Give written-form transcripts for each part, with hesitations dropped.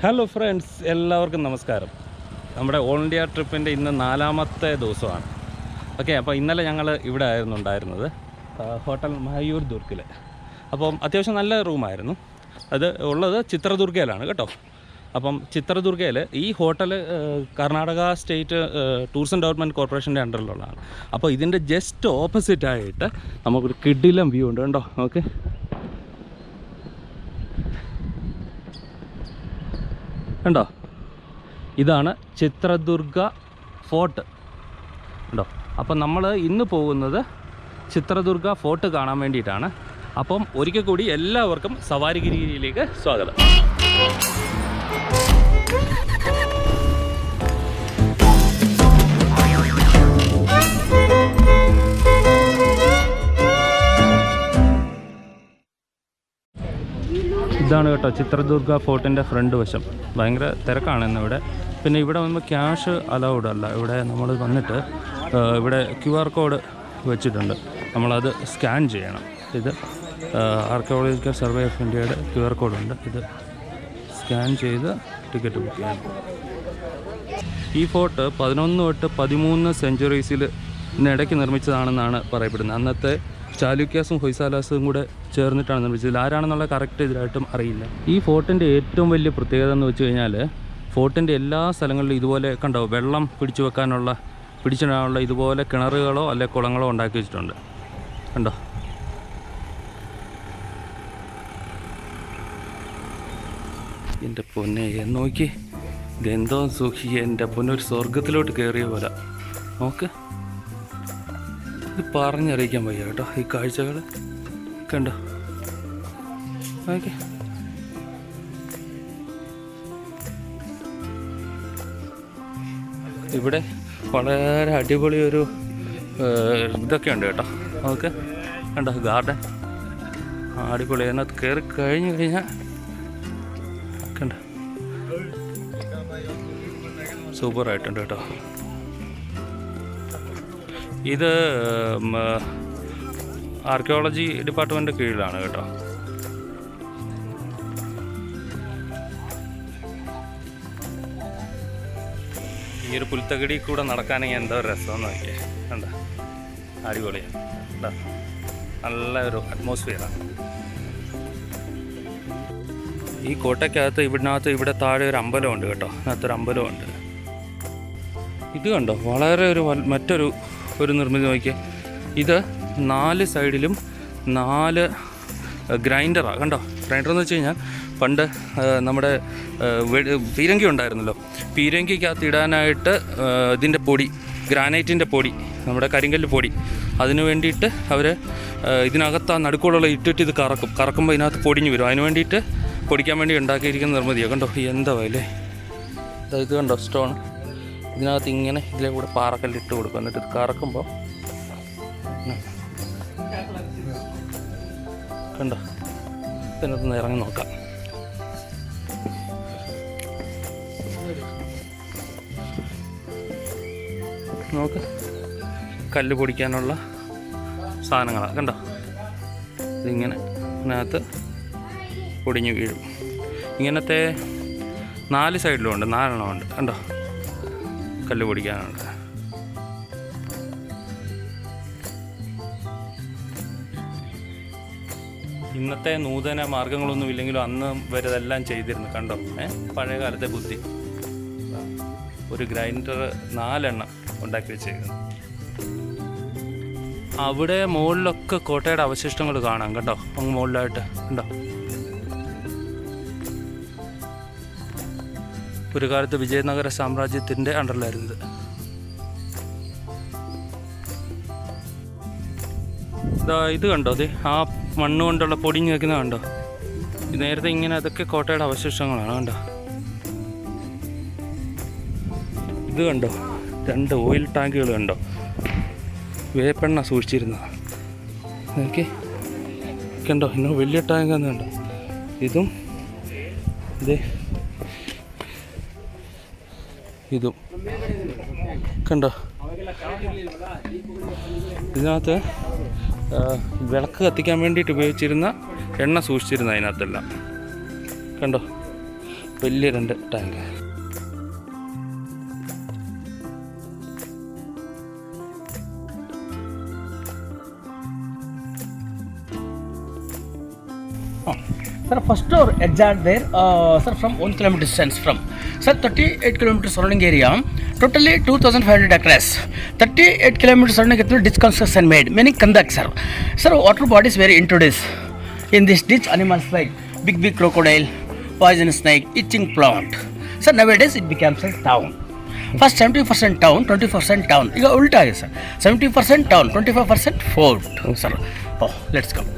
Hello friends, എല്ലാവർക്കും നമസ്കാരം. നമ്മുടെ ഓൾ ഇന്ത്യ ട്രിപ്പിൻ്റെ ഇന്ന് 4ാമത്തെ ദിവസമാണ്. ഓക്കെ, അപ്പോൾ ഇന്നലെ ഞങ്ങൾ ഇവിടെ ആയിരുന്നു ഉണ്ടായിരുന്നത്, ഹോട്ടൽ മയൂർ ദുർഗിൽ. അപ്പം അത്യാവശ്യം നല്ല റൂമായിരുന്നു. അത് ഉള്ളത് ചിത്രദുർഗയിലാണ് കേട്ടോ. അപ്പം ചിത്രദുർഗയിൽ ഈ hotel Karnataka state tourism development കോർപ്പറേഷൻ്റെ അണ്ടറിലുള്ളതാണ്. അപ്പോൾ ഇതിൻ്റെ ജസ്റ്റ് ഓപ്പോസിറ്റായിട്ട് നമുക്കൊരു കിടിലം വ്യൂ ഉണ്ട് കേട്ടോ. ഓക്കെ, കണ്ടോ, ഇതാണ് ചിത്രദുർഗ ഫോർട്ട് ഉണ്ടോ. അപ്പം നമ്മൾ ഇന്ന് പോകുന്നത് ചിത്രദുർഗ ഫോർട്ട് കാണാൻ വേണ്ടിയിട്ടാണ്. അപ്പം ഒരിക്കൽ കൂടി എല്ലാവർക്കും സവാരിഗിരിയിലേക്ക് സ്വാഗതം. ഇതാണ് കേട്ടോ ചിത്രദുർഗ ഫോർട്ടിൻ്റെ ഫ്രണ്ട് വശം. ഭയങ്കര തിരക്കാണ് ഇന്നിവിടെ. പിന്നെ ഇവിടെ വന്ന് ക്യാഷ് അലൗഡ് അല്ല. ഇവിടെ നമ്മൾ വന്നിട്ട് ഇവിടെ QR കോഡ് വെച്ചിട്ടുണ്ട്, നമ്മളത് സ്കാൻ ചെയ്യണം. ഇത് ആർക്കിയോളജിക്കൽ സർവേ ഓഫ് ഇന്ത്യയുടെ QR കോഡുണ്ട്. ഇത് സ്കാൻ ചെയ്ത് ടിക്കറ്റ് ബുക്ക് ചെയ്യണം. ഈ ഫോർട്ട് 11 തൊട്ട് 13 സെഞ്ച്വറീസിൽ ഇടയ്ക്ക് നിർമ്മിച്ചതാണെന്നാണ് പറയപ്പെടുന്നത്. അന്നത്തെ ചാലുക്യാസും ഹൊയ്സാലാസും കൂടെ ചേർന്നിട്ടാണ് നിർമ്മിച്ചത്. ആരാണെന്നുള്ള കറക്റ്റ് ഇതിലായിട്ടും അറിയില്ല. ഈ ഫോർട്ടിൻ്റെ ഏറ്റവും വലിയ പ്രത്യേകത എന്ന് വെച്ച് കഴിഞ്ഞാൽ, ഫോർട്ടിൻ്റെ എല്ലാ സ്ഥലങ്ങളിലും ഇതുപോലെ കണ്ടോ, വെള്ളം പിടിച്ചിടാനുള്ള ഇതുപോലെ കിണറുകളോ അല്ലെ കുളങ്ങളോ ഉണ്ടാക്കി വെച്ചിട്ടുണ്ട്. കണ്ടോ, എൻ്റെ പൊന്നെ നോക്കി, ഇതെന്തോ സുഖി, എൻ്റെ പൊന്നെ ഒരു സ്വർഗത്തിലോട്ട് കയറിയ പോലെ. നോക്ക്, ഇത് പറഞ്ഞറിയിക്കാൻ വയ്യ കേട്ടോ ഈ കാഴ്ചകൾ. കണ്ടോ, ഓക്കെ. ഇവിടെ വളരെ അടിപൊളി ഒരു ഇതൊക്കെ ഉണ്ട് കേട്ടോ. ഓക്കെ, കണ്ടോ, ഗാർഡൻ അടിപൊളി. അതിനകത്ത് കയറി കഴിഞ്ഞ് കഴിഞ്ഞാൽ കണ്ടോ, സൂപ്പറായിട്ടുണ്ട് കേട്ടോ. ഇത് ആർക്കിയോളജി ഡിപ്പാർട്ട്മെൻറ്റ് കീഴിലാണ് കേട്ടോ. ഈ ഒരു പുൽത്തകിടി കൂടെ നടക്കാനെങ്കിൽ എന്തോ രസമെന്ന് നോക്കിയേ. കണ്ട, അടിപൊളിയാണ് കേട്ടോ. നല്ല ഒരു അറ്റ്മോസ്ഫിയറാണ് ഈ കോട്ടയ്ക്കകത്ത്. ഇവിടെ താഴെ ഒരു അമ്പലമുണ്ട് കേട്ടോ. അതിനകത്തൊരു അമ്പലമുണ്ട്. ഇത് കണ്ടോ, വളരെ മറ്റൊരു നിർമ്മിതി നോക്കിയേ. ഇത് 4 സൈഡിലും 4 ഗ്രൈൻഡറാണ്. കണ്ടോ, ഗ്രൈൻഡർ എന്ന് വെച്ച് കഴിഞ്ഞാൽ പണ്ട് നമ്മുടെ പീരങ്കി ഉണ്ടായിരുന്നല്ലോ, പീരങ്കിക്കകത്ത് ഇടാനായിട്ട് ഇതിൻ്റെ പൊടി, ഗ്രാനൈറ്റിൻ്റെ പൊടി, നമ്മുടെ കരിങ്കല്ല് പൊടി, അതിന് വേണ്ടിയിട്ട് അവർ ഇതിനകത്ത് ആ നടുക്കുള്ള ഇട്ടിട്ട് ഇത് കറക്കുമ്പോൾ ഇതിനകത്ത് പൊടിഞ്ഞ് വരും. അതിന് വേണ്ടിയിട്ട് പൊടിക്കാൻ വേണ്ടി ഉണ്ടാക്കിയിരിക്കുന്ന നിർമ്മിതിയാണ്. കണ്ടോ, എന്താ അല്ലേ. ഇത് കണ്ടോ, സ്റ്റോൺ. ഇതിനകത്ത് ഇങ്ങനെ ഇതിലെ കൂടെ പാറക്കല്ലിട്ട് കൊടുക്കും. എന്നിട്ട് ഇത് കറക്കുമ്പോൾ കണ്ടോ, ഇതിനകത്ത് ഇറങ്ങി നോക്കാം. നോക്ക്, കല്ല് പൊടിക്കാനുള്ള സാധനങ്ങളാണ്. കണ്ടോ, ഇതിങ്ങനെ ഇതിനകത്ത് പൊടിഞ്ഞ് വീഴും. ഇങ്ങനത്തെ 4 സൈഡിലും ഉണ്ട്, 4 എണ്ണം ഉണ്ട്. കണ്ടോ, കല്ല് പൊടിക്കാനുണ്ട്. ഇന്നത്തെ നൂതന മാർഗങ്ങളൊന്നും ഇല്ലെങ്കിലും അന്ന് വരെ ഇതെല്ലാം ചെയ്തിരുന്നു. കണ്ടോ, പഴയ കാലത്തെ ബുദ്ധി. ഒരു ഗ്രൈൻഡർ 4 എണ്ണം ഉണ്ടാക്കി വെച്ചേക്കുന്നു. അവിടെ മുകളിലൊക്കെ കോട്ടയുടെ അവശിഷ്ടങ്ങൾ കാണാം കേട്ടോ, അങ്ങ് മുകളിലായിട്ട്. കണ്ടോ, ഒരു കാലത്ത് വിജയനഗര സാമ്രാജ്യത്തിൻ്റെ അണ്ടറിലായിരുന്നത്. ഇത് കണ്ടോ, അത് ആ മണ്ണ് കൊണ്ടുള്ള പൊടിഞ്ഞ് വെക്കുന്നത് കണ്ടോ. ഇത് നേരത്തെ ഇങ്ങനെ അതൊക്കെ കോട്ടയുടെ അവശിഷ്ടങ്ങളാണ്. കണ്ടോ, ഇത് കണ്ടോ, 2 ഓയിൽ ടാങ്കുകൾ കണ്ടോ, വേപ്പെണ്ണ സൂക്ഷിച്ചിരുന്നത്. ഓക്കെ, കണ്ടോ, ഇന്ന് വലിയ ടാങ്കാന്ന് കണ്ടോ. ഇതും കണ്ടോ, ഇതിനകത്ത് വിളക്ക് കത്തിക്കാൻ വേണ്ടിയിട്ട് ഉപയോഗിച്ചിരുന്ന എണ്ണ സൂക്ഷിച്ചിരുന്ന അതിനകത്തെല്ലാം. കണ്ടോ, വലിയ 2 tank. Sir, first door exact there, sir, from 1 kilometer distance from, sir, 38 kilometers surrounding area, totally 2,500 acres, 38 kilometers surrounding area ditch construction made, meaning conduct, sir. Sir, water bodies were introduced in this ditch, animals like big crocodile, poison snake, itching plant. Sir, nowadays it becomes a town. First 70% town, 20% town. ಈಗ ಉಲ್ಟಾ ಇದೆ sir, 70% town, 25% fort, sir. Oh, let's come.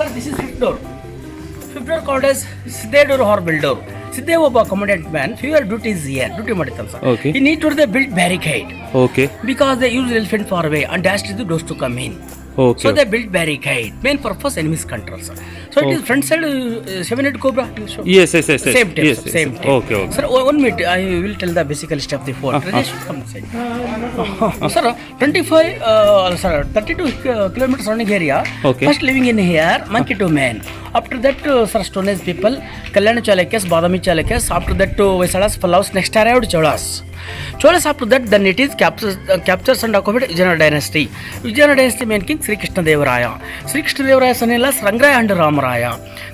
Sir, this is fifth door. Fifth door called as Siddhe door or build door. Siddhe ಒಬ್ಬ commandant man, fewer duties here. Duty ಮಾಡಿರ್ತಾನೆ sir. Okay. He need to the build barricade. Okay. Because they use elephant far away and dashed the doors to come in. Okay. So they built barricade. Main purpose enemies control, sir. So it is front side 7-8 cobra. Yes. Same type. Yes. Same type. Okay. Sir, 1 minute. I will tell the basic list of the fort. Rajesh, come inside. Sir, 32 kilometers surrounding area. Okay. First living in here, monkey to man. After that, sir, Stone Age people, Kalyana Chalukyas, Badami Chalukyas. After that, Vaisalas, Pallavas. Next arrived Cholas. Cholas after that, then it is captures and occupied Vijayanagar dynasty. Vijayanagar dynasty main king Sri Krishnadevaraya. Sri Krishnadevaraya son in laws Rangaraya and Ramaraya.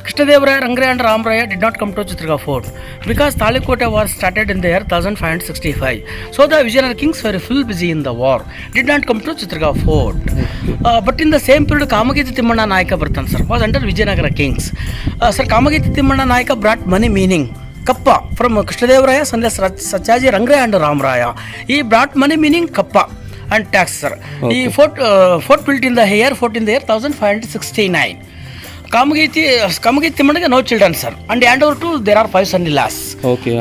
Krishnadevaraya, Rangaraya and Ramaraya did not come to Chitraga fort because Talikota war started in the year 1565. So the Vijayanagar kings were full busy in the war, did not come to Chitraga fort. But in the same period, Kamagiti Timmanna Nayaka Bartan sir was under Vijayanagara kings. Sir, Kamagiti Timmanna Nayaka brought money meaning Kappa from Krishnadevaraya, Sanlas Sachaji, Rangaraya and Ramaraya. He brought money meaning Kappa and tax, sir. Okay. He fort built in the year 1569. Kamagiti Timmannaga no children, sir. And hand over to there are 5 son-in-laws. Okay.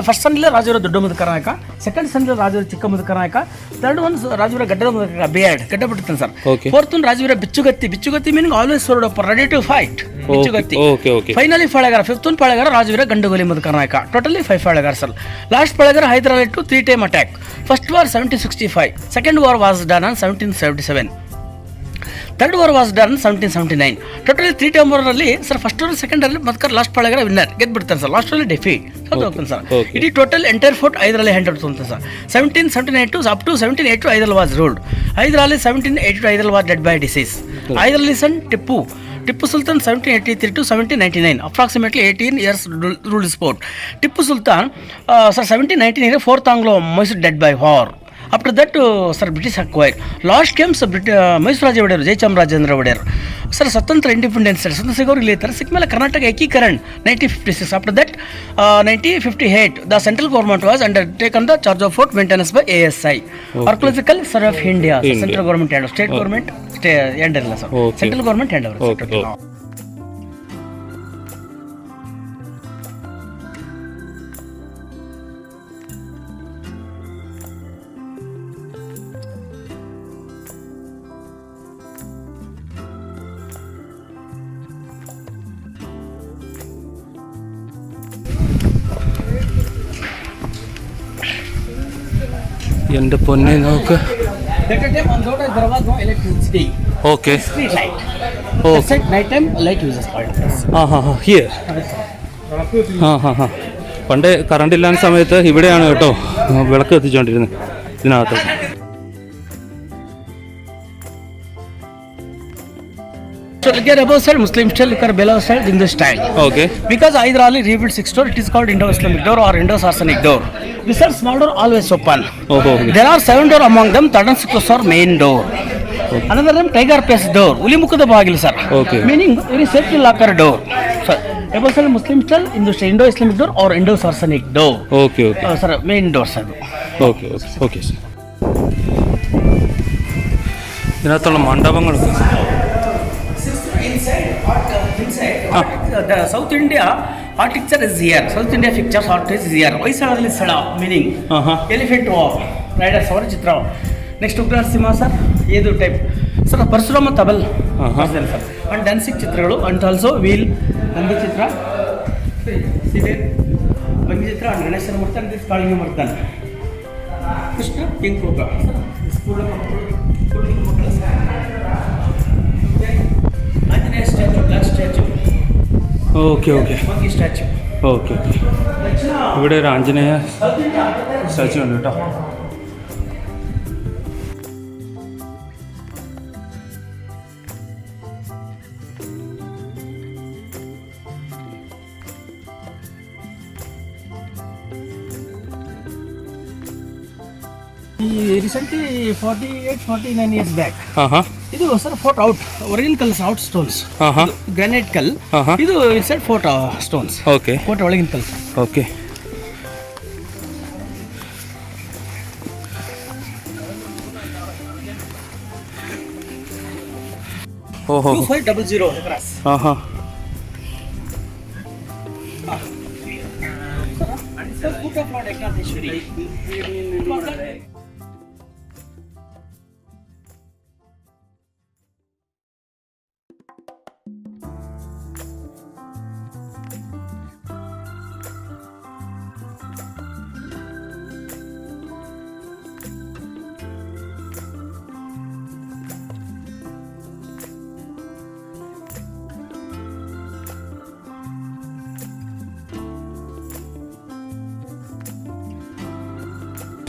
First son-in-law Rajavira Dodda Mudakarayaka, second son-in-law Rajavira Chikka Mudakarayaka, third one Rajavira Gadda Mudakarayaka, beard, Gadda Puttan, sir. Okay. Fourth one Rajavira Bichugatti meaning always sword up, ready to fight. Bichugatti. Okay. Finally Palagara, fifth one Palagara Rajavira Gandagoli Mudakarayaka. Totally 5 Palagara, sir. Last Palagara Hyderabad to 3-time attack. First war 1765, second war was done on 1777. Third war was done 1779. Totally 3-time war ಅಲ್ಲಿ sir first war second ಅಲ್ಲಿ ಮತ್ತೆ last ಪಾಳಗರ winner ಗೆದ್ಬಿಡ್ತಾರೆ sir, last ಅಲ್ಲಿ defeat ಹೋಗ್ತಾನೆ sir. ಇಡೀ total entire fort ಐದರಲ್ಲಿ hand over ಅಂತ sir. 1779 up to 1782 ಐದರಲ್ಲಿ was ruled. ಐದರಲ್ಲಿ 1782 ಐದರಲ್ಲಿ ವಾಸ್ ಡೆಡ್ ಬೈ ಡಿಸೀಸ್. ಐದರಲ್ಲಿ ಸನ್ Tipu Sultan 1783 to 1799, approximately 18 years ruled sport. Tipu Sultan, sir, 1799 fourth Anglo-Mysore dead by war. After that, sir, British acquired. Last came Mysore Raja Odeyaru, Jayachamrajendra Odeyaru. Sir, Swatantra independence, sir, Swatantra ಸಿಗೋರು ಇಲ್ಲಿರ್ತಾರೆ. ಸಿಕ್ಕ ಮೇಲೆ ಕರ್ನಾಟಕ ಏಕೀಕರಣ 1956. After that, 1958, the central government was undertaken the charge of fort maintenance by ASI, Archaeological Survey of India. Central government hand, state government hand ಇಲ್ಲ sir, central government hand over. എൻ്റെ പൊന്നെ നോക്ക്. That time on road there was no electricity. Okay. Street light. Okay. At night time light uses point. Here. പണ്ട് current ഇല്ലാത്ത സമയത്ത് ഇവിടെയാണ് കേട്ടോ വിളക്ക് കത്തിച്ചുകൊണ്ടിരുന്നത് ഇതിനകത്ത്. So again above side Muslim style, below side Hindu style. Okay. Because either Ali rebuilt 6 door, it is called Indo-Islamic door or Indo-Sarsanic door. These are small door always open. There are 7 door among them. Third and sixth are main door. Another name Tiger Pace door. Ulimukada Bagil, sir. Okay. Meaning very safety locker door. So above side Muslim style, Indo-Islamic door or Indo-Sarsanic door. Okay. Sir, main door, sir. Okay, sir. ഇതിനകത്തുള്ള മണ്ഡപങ്ങളൊക്കെ inside the South India architecture is here. South India pictures architecture is here. Vaisala Sada meaning elephant walk, rider Savar Chitra. Next Ugra Sima sir, Yedu type. Sir, Parsurama Tabal sir. And dancing Chitralu and also wheel Nandi Chitra. See there, Bangi Chitra and Ganesha Murthan, this Kalinga Murthan. Krishna King Cobra. This okay okay monkey statue. Okay okay. ഇവിടെ ഒരു Anjaneya statue ഉണ്ട് കേട്ടോ. Recently 48-49 years back. ആഹാ ಇದು sir fort out original ಕಲ್ಸ್ out stones, ಆಹಾ granite ಕಲ್. ಆಹಾ ಇದು ಇನ್ಸೈಡ್ ಫೋರ್ಟ್ ಸ್ಟೋನ್ಸ್, ಓಕೆ ಕೋಟೆ ಒಳಗಿನ ಕಲ್ಸ್. ಓಕೆ. ಓಹೋ 2500 across. ಆಹಾ Sir, foot of Lord Eknatheshwari.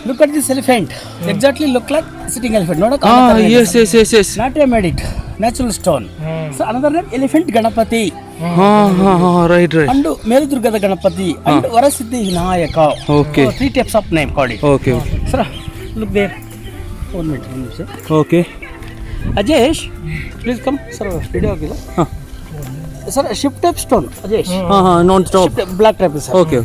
Look at this elephant. Exactly look like sitting elephant. Not a yes yes yes yes. Natia made it. Natural stone. So another name Elephant Ganapati. ಹಾಂ ಹಾಂ ಹಾಂ right right. And Meludurgada Ganapati. And Varasiddhi Vinayaka. Okay. So 3 types of name called it. Okay Sir, look there. 1 minute, sir. Okay. Ajesh, please come. Sir, video agila. Sir, ship type stone. Ajesh. ಹಾಂ ಹಾಂ ನಾನ್ ಸ್ಟಾಪ್. Black type sir. Okay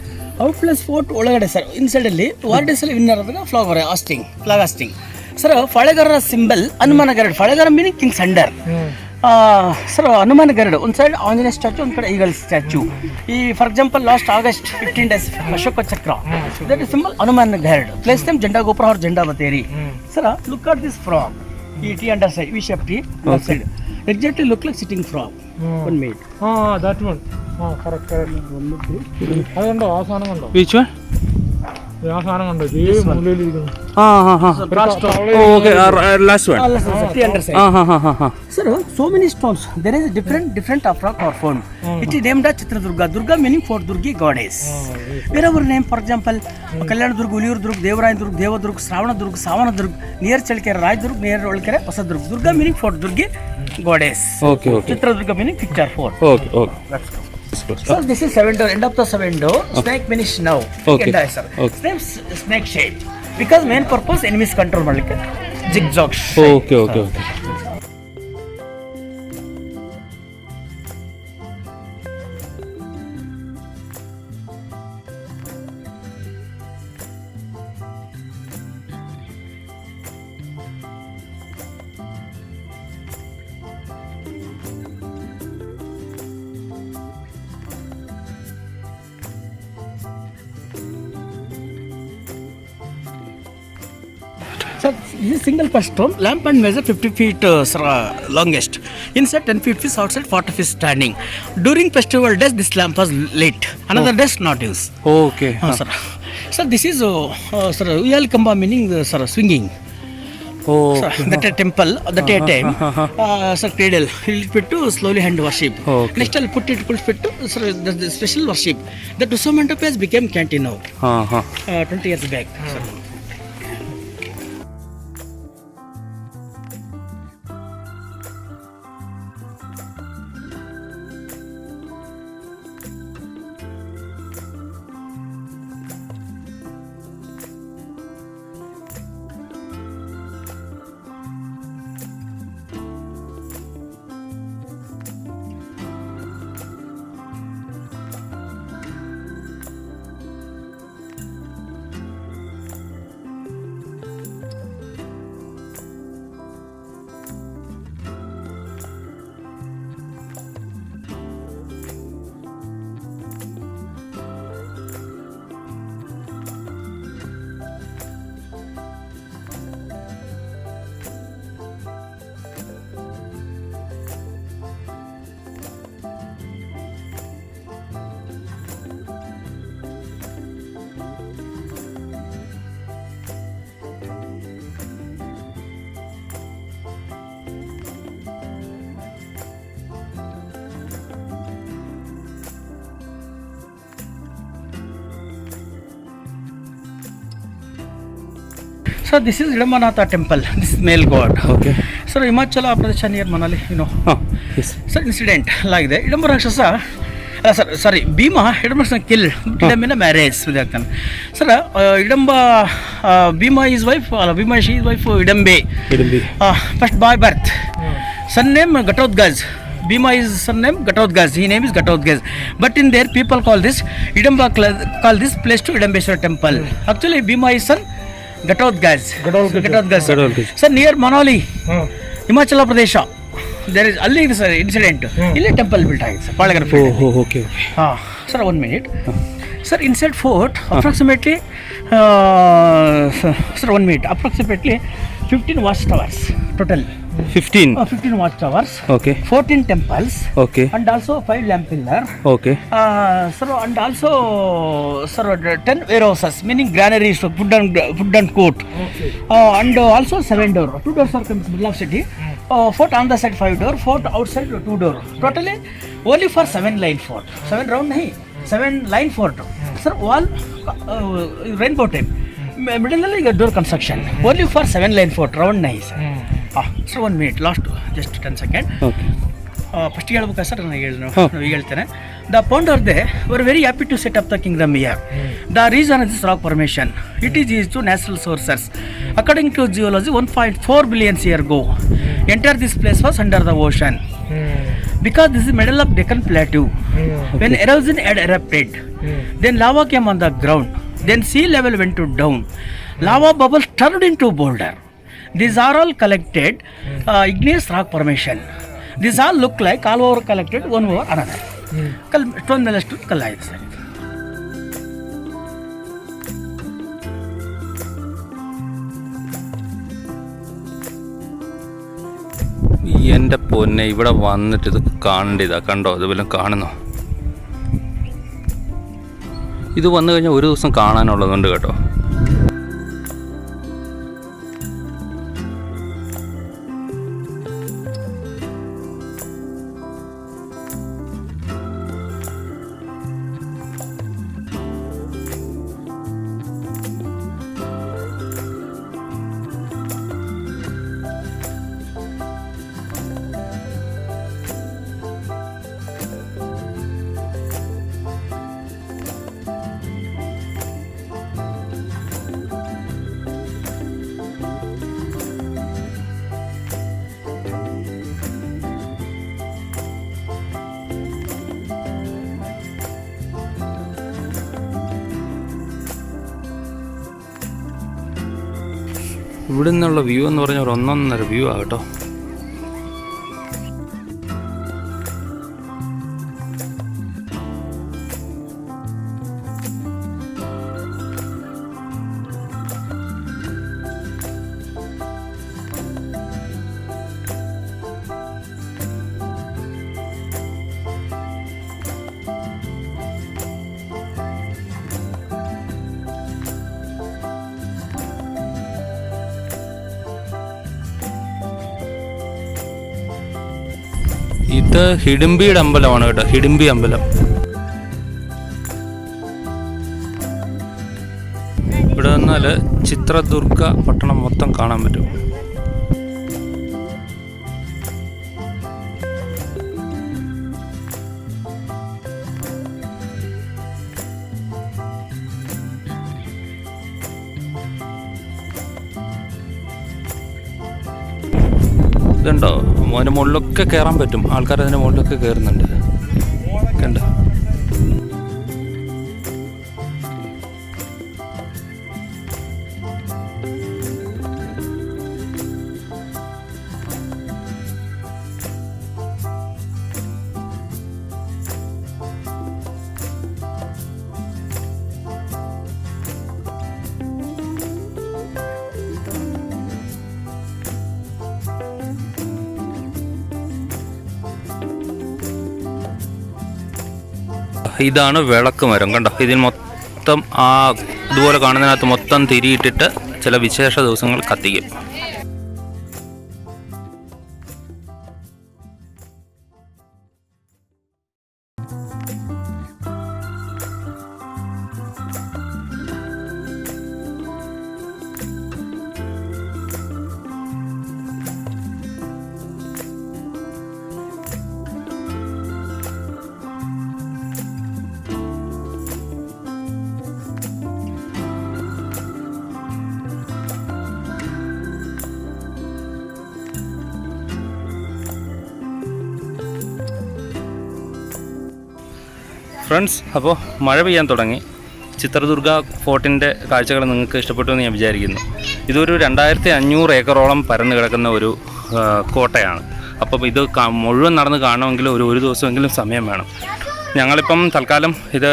out plus fort ಒಳಗಡೆ sir inside ಅಲ್ಲಿ ವಾರ್ಡೇಸ್ ಅಲ್ಲಿ winner ಆದಾಗ flag hoisting sir. ಫಳೆಗಾರರ ಸಿಂಬಲ್ ಹನುಮಾನ ಗರಡ್. ಫಳೆಗಾರ meaning kings under. Sir Hanuman Garud ಒಂದು ಸೈಡ್ ಆಂಜನೇಯ ಸ್ಟ್ಯಾಚು, ಒಂದು ಕಡೆ ಈಗಲ್ ಸ್ಟ್ಯಾಚು. ಈ for example last August 15 days Ashoka Chakra, that is symbol Hanuman Garud. Place time ಜೆಂಡಾ ಗೋಪುರ ಅವ್ರ ಜೆಂಡಾ ಬತ್ತೇರಿ. Sir look at this flag. ಈ T under side V shape T side exactly look like sitting frog. 1 minute. that one. Correct. അതുണ്ടോ ആ സാധനം കണ്ടോ? Which one? ആ സാധനം കണ്ടോ? ഈ മുള്ളിലിരിക്കുന്നു. ಹಾಂ ಹಾಂ ಹಾಂ okay last one. T under side. ಹಾಂ ಹಾಂ ಹಾಂ ಹಾಂ ಹಾಂ. Sir, so many stones. There is different of rock or form. It is named as Chitradurga. Durga meaning for Durgi goddess. Wherever name, for example, Kalyanadurg, Uliyurdurg, Devarayadurg, Devadurg, Sravanadurg, Savanadurg, near Chalkere, Rajdurg, near Olkere, Pasadurg. Durga meaning for Durgi goddess. Okay okay Chitradurga meaning picture 4. Okay okay. Sir, this is 7 door. End of the 7 door. Snake means now. Okay. Sir. Okay. Name snake shape. Because main purpose enemies control malike. Zigzag shape. Okay okay okay. Sir, this is single per stone. Lamp and measure 50 feet longest. Inside 10 feet is outside 40 feet standing. During festival days, this lamp was lit. Another days not used. Okay Sir. Sir, this is sir, Uyal Kamba meaning sir, swinging. Sir, that a temple, that a time. Sir, cradle. He'll put to slowly hand worship. Okay. Next, I'll put to sir, the special worship. The Dusamanta place became canteen now. ಹಾಂ ಹಾಂ. 20 years back. Sir. Sir, this is Hidamanatha temple. This is male god. Okay. Sir, Himachala Pradesh near Manali, you know. Yes. Sir, incident like that. Hidamba Rakshasa, sorry, Bhima, Hidamba Rakshasa killed Hidamba in a marriage with that. Sir, Hidamba, Bhima is wife, Bhima she is wife Hidambe. First by birth. Son name Ghatotgaz. Bhima is son name Ghatotgaz. His name is Ghatotgaz. But in there, people call this Hidamba call this place to Hidambeshwar temple. Actually, Bhima is son Ghatotgaz. Ghatotgaz. Sir, near Manali, Himachala Pradesh. There is ಅಲ್ಲಿ sir incident. ಇಲ್ಲಿ temple built ಆಗಿದೆ sir. ಪಾಳಗರ fort. Okay. Sir, 1 minute. Sir, inside fort, approximately, sir, 1 minute. Approximately 15 watchtowers total. 15 watchtowers. Okay. 14 temples. Okay. And also 5 lamp pillar. Okay. Sir, and also, sir, 10 warehouses, meaning granaries, food and court. Okay. And also 7 door. 2 doors are comes middle of city. Fort on the side 5 door. Fort outside 2 door. Totally only for 7 line fort. 7 round nahi. 7 line fort. Sir, wall rainbow type. Middle door construction. Only for 7 line fort. Round nahi sir. Sir, 1 minute. Last just 10 seconds. Okay. First ಹೇಳ್ಬೇಕಾ sir ನಾನು ಈಗ ಹೇಳ್ತೇನೆ. The founder they were very happy to set up the kingdom here. The reason is rock formation. It is is to natural sources. According to geology 1.4 billion years ago, entire this place was under the ocean. Because this is middle of Deccan Plateau. When erosion had erupted, then lava came on the ground. Then sea level went to down. Lava bubbles turned into boulder. These are all collected igneous rock formation. These all look like all over collected one over another. Stone ಮೇಲೆ stone ಕಲ್ಲಾಗಿದೆ sir. എൻ്റെ പൊന്നെ, ഇവിടെ വന്നിട്ട് ഇത് കാണേണ്ടതാ. കണ്ടോ, ഇത് വല്ലതും കാണുന്നോ? ഇത് വന്നു കഴിഞ്ഞാൽ ഒരു ദിവസം കാണാനുള്ളതുണ്ട് കേട്ടോ. ഇവിടെ നിന്നുള്ള വ്യൂ എന്ന് പറഞ്ഞാൽ ഒരു ഒന്നൊന്നര വ്യൂ ആകട്ടോ. ഇത് ഹിഡിംബിയുടെ അമ്പലമാണ് കേട്ടോ, ഹിഡിംബി അമ്പലം. ഇവിടെ വന്നാൽ ചിത്രദുർഗ പട്ടണം മൊത്തം കാണാൻ പറ്റും. ഇതുണ്ടോ, അതിൻ്റെ മുകളിലൊക്കെ കയറാൻ പറ്റും. ആൾക്കാർ അതിൻ്റെ മുകളിലൊക്കെ കയറുന്നുണ്ട്. കണ്ടോ? ഇതാണ് വിളക്ക് മരം. കണ്ടോ, ഇതിന് മൊത്തം ഇതുപോലെ കാണുന്നതിനകത്ത് മൊത്തം തിരിയിട്ടിട്ട് ചില വിശേഷ ദിവസങ്ങൾ കത്തിക്കും. ഫ്രണ്ട്സ്, അപ്പോൾ മഴ പെയ്യാൻ തുടങ്ങി. ചിത്രദുർഗ ഫോർട്ടിൻ്റെ കാഴ്ചകൾ നിങ്ങൾക്ക് ഇഷ്ടപ്പെട്ടു എന്ന് ഞാൻ വിചാരിക്കുന്നു. ഇതൊരു 2500 ഏക്കറോളം പരന്ന് കിടക്കുന്ന ഒരു കോട്ടയാണ്. അപ്പം ഇത് മുഴുവൻ നടന്ന് കാണണമെങ്കിൽ ഒരു ദിവസമെങ്കിലും സമയം വേണം. ഞങ്ങളിപ്പം തൽക്കാലം ഇത്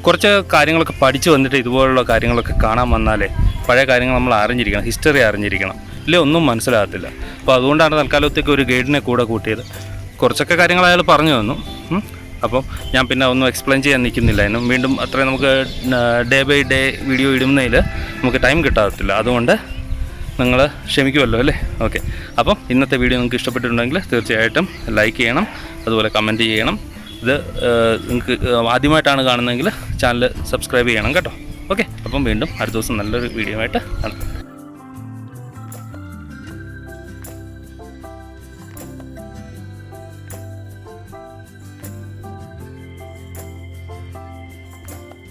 കുറച്ച് കാര്യങ്ങളൊക്കെ പഠിച്ചു വന്നിട്ട് ഇതുപോലുള്ള കാര്യങ്ങളൊക്കെ കാണാൻ വന്നാലേ പഴയ കാര്യങ്ങൾ നമ്മൾ അറിഞ്ഞിരിക്കണം, ഹിസ്റ്ററി അറിഞ്ഞിരിക്കണം, ഇല്ലേ ഒന്നും മനസ്സിലാകത്തില്ല. അപ്പോൾ അതുകൊണ്ടാണ് തൽക്കാലത്തേക്ക് ഒരു ഗൈഡിനെ കൂടെ കൂട്ടിയത്. കുറച്ചൊക്കെ കാര്യങ്ങൾ അയാൾ പറഞ്ഞു തന്നു. അപ്പം ഞാൻ പിന്നെ ഒന്നും എക്സ്പ്ലെയിൻ ചെയ്യാൻ നിൽക്കുന്നില്ല. അതിനും വീണ്ടും അത്രയും നമുക്ക് ഡേ ബൈ ഡേ വീഡിയോ ഇടുന്നതിൽ നമുക്ക് ടൈം കിട്ടാത്തില്ല. അതുകൊണ്ട് നിങ്ങൾ ക്ഷമിക്കുമല്ലോ അല്ലേ? ഓക്കെ. അപ്പം ഇന്നത്തെ വീഡിയോ നിങ്ങൾക്ക് ഇഷ്ടപ്പെട്ടിട്ടുണ്ടെങ്കിൽ തീർച്ചയായിട്ടും ലൈക്ക് ചെയ്യണം, അതുപോലെ കമൻറ്റ് ചെയ്യണം. ഇത് നിങ്ങൾക്ക് ആദ്യമായിട്ടാണ് കാണുന്നതെങ്കിൽ ചാനൽ സബ്സ്ക്രൈബ് ചെയ്യണം കേട്ടോ. ഓക്കെ. അപ്പം വീണ്ടും അടുത്ത ദിവസം നല്ലൊരു വീഡിയോ ആയിട്ട് കാണാം.